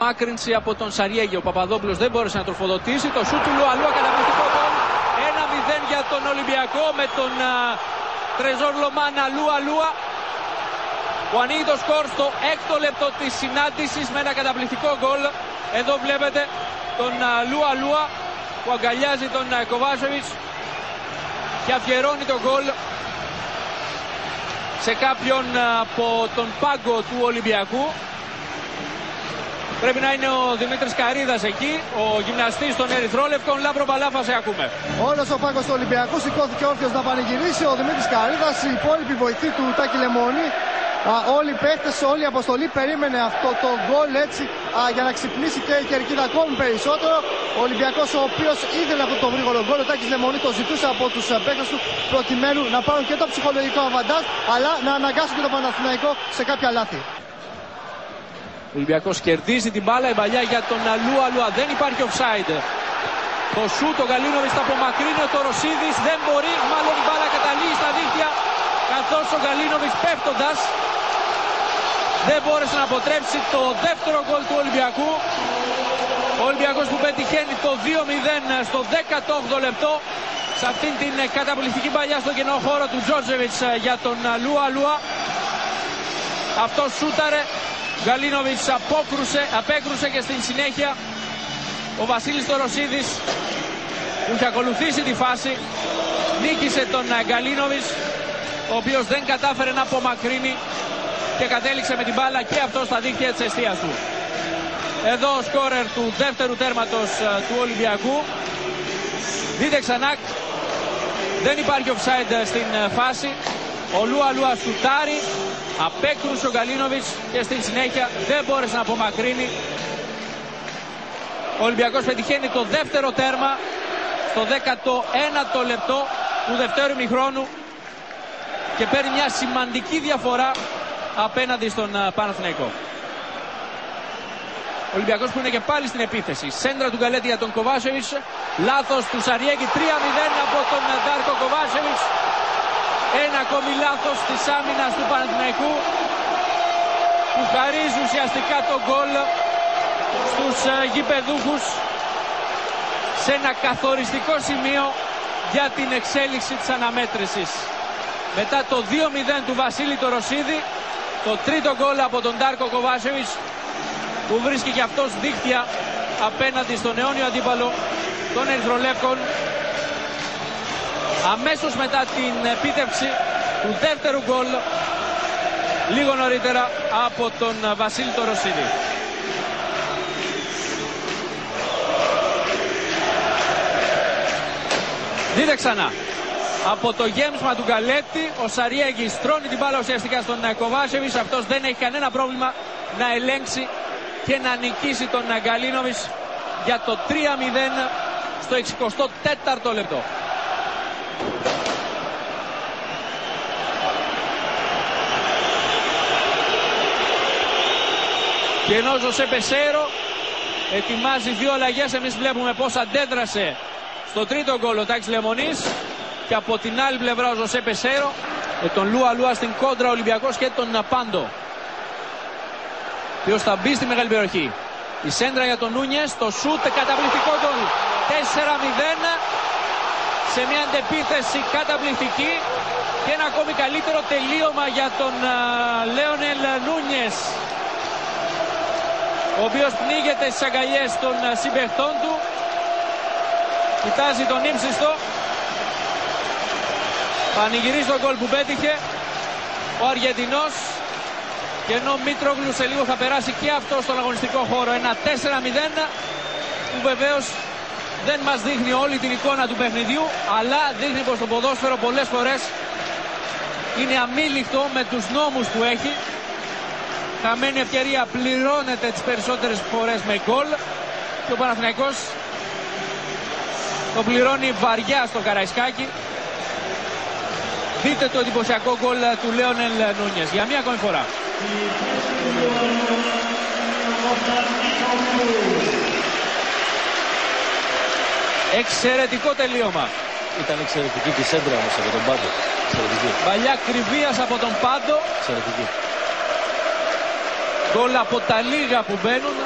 Μάκρυνση από τον Σαριέγη. Ο Παπαδόπουλος δεν μπόρεσε να τροφοδοτήσει. Το σούτ του Λουαλούα, καταπληκτικό γκολ. 1-0 για τον Ολυμπιακό με τον Τρεζόρ Λομάνα Λουαλούα, που ανοίγει το σκορ στο 6ο λεπτό της συνάντησης με ένα καταπληκτικό γκολ. Εδώ βλέπετε τον Λουαλούα που αγκαλιάζει τον Κοβάσεβιτς και αφιερώνει τον γκολ σε κάποιον από τον πάγκο του Ολυμπιακού. Πρέπει να είναι ο Δημήτρης Καρίδας εκεί, ο γυμναστής των Ερυθρόλευκων. Λάμπρο Παλάφα, σε ακούμε. Όλος ο πάγκος του Ολυμπιακού σηκώθηκε όρθιος να πανηγυρίσει. Ο Δημήτρης Καρίδας, οι υπόλοιποι βοηθοί του Τάκη Λεμονή, όλοι οι παίχτες, όλη η αποστολή περίμενε αυτό το γκολ έτσι για να ξυπνήσει και η κερκίδα ακόμη περισσότερο. Ο Ολυμπιακός, ο οποίος ήθελε αυτό το γρήγορο γκολ, ο Τάκης Λεμονή το ζητούσε από τους παίχτες του προκειμένου να πάρουν και το ψυχολογικό αβαντάζ, αλλά να αναγκάσουν και τον Παναθηναϊκό σε κάποια λάθη. Ο Ολυμπιακός κερδίζει την μπάλα, η παλιά για τον Λουαλούα, δεν υπάρχει offside. Το σούτ, ο Γκαλίνοβιτς θα απομακρύνει, ο Τοροσίδης δεν μπορεί, μάλλον η μπάλα καταλήγει στα δίχτυα, καθώς ο Γκαλίνοβιτς πέφτοντας δεν μπόρεσε να αποτρέψει το δεύτερο γκολ του Ολυμπιακού. Ο Ολυμπιακός που πετυχαίνει το 2-0 στο 18ο λεπτό σε αυτήν την καταπληκτική παλιά στο κενό χώρο του Τζόρτζεβιτς για τον Λουαλούα. Αυτό σούταρε, Γκαλίνοβιτς απέκρουσε και στην συνέχεια ο Βασίλης Τοροσίδης, που είχε ακολουθήσει τη φάση, νίκησε τον Γκαλίνοβιτς, ο οποίος δεν κατάφερε να απομακρύνει και κατέληξε με την μπάλα και αυτό στα δίχτυα της εστίας του. Εδώ ο σκόρερ του δεύτερου τέρματος του Ολυμπιακού. Δείτε ξανά, δεν υπάρχει offside στην φάση. Ο Λουαλούα σουτάρει, απέκρουσε ο Γκαλίνοβιτς και στην συνέχεια δεν μπόρεσε να απομακρύνει. Ο Ολυμπιακός πετυχαίνει το δεύτερο τέρμα στο 19ο λεπτό του δευτέρου ημιχρόνου και παίρνει μια σημαντική διαφορά απέναντι στον Παναθηναϊκό. Ο Ολυμπιακός που είναι και πάλι στην επίθεση. Σέντρα του Γκαλέτη για τον Κοβάσεβιτς. Λάθος του Σαριέγη. 3-0 από τον Ντάρκο Κοβάσεβιτς. Ένα ακόμη λάθος της άμυνας του Παναθηναϊκού, που χαρίζει ουσιαστικά τον γκολ στους γηπεδούχους σε ένα καθοριστικό σημείο για την εξέλιξη της αναμέτρησης. Μετά το 2-0 του Βασίλη Τοροσίδη, το τρίτο γκολ από τον Ντάρκο Κοβάσεβιτς, που βρίσκει και αυτός δίχτυα απέναντι στον αιώνιο αντίπαλο των Ερυθρολεύκων, αμέσως μετά την επίτευξη του δεύτερου γκολ λίγο νωρίτερα από τον Βασίλη Τοροσίδη. Δείτε ξανά, από το γέμισμα του Γκαλέτη ο Σαριέγη στρώνει την μπάλα ουσιαστικά στον Κοβάσεβιτς. Αυτός δεν έχει κανένα πρόβλημα να ελέγξει και να νικήσει τον Γκαλίνοβιτς για το 3-0 στο 64ο λεπτό. Και ενώ ο Ζωσέ Πεσέρο ετοιμάζει δύο αλλαγές, εμείς βλέπουμε πώς αντέδρασε στο τρίτο γκολ ο Τάκης Λεμονής, και από την άλλη πλευρά ο Ζωσέ Πεσέρο με τον Λουαλούα στην κόντρα Ολυμπιακός και τον Πάντο, ποιος θα μπει στη μεγάλη περιοχή. Η σέντρα για τον Νούνιες, το σούτ, καταπληκτικό γκολ. 4-0 σε μια αντεπίθεση καταπληκτική και ένα ακόμη καλύτερο τελείωμα για τον Λέονελ Νούνιες, ο οποίος πνίγεται στις αγκαλιές των συμπαιχτών του, κοιτάζει τον ύψιστο, πανηγυρίζει τον γκολ που πέτυχε ο Αργεντινός, και ενώ Μήτρογλου σε λίγο θα περάσει και αυτό στον αγωνιστικό χώρο. Ένα 4-0 που βεβαίως δεν μας δείχνει όλη την εικόνα του παιχνιδιού, αλλά δείχνει πως το ποδόσφαιρο πολλές φορές είναι αμήλικτο με τους νόμους που έχει. Χαμένη ευκαιρία πληρώνεται τις περισσότερες φορές με γκολ, και ο Παναθηναϊκός το πληρώνει βαριά στο Καραϊσκάκι. Δείτε το εντυπωσιακό γκολ του Λέονελ Νούνιες για μία ακόμη φορά. Εξαιρετικό τελείωμα. Ήταν εξαιρετική και η σέντρα όμως από τον Πάντο. Εξαιρετική. Παλιά κρυβίας από τον Πάντο. Εξαιρετική. Γκολ από τα λίγα που μπαίνουν.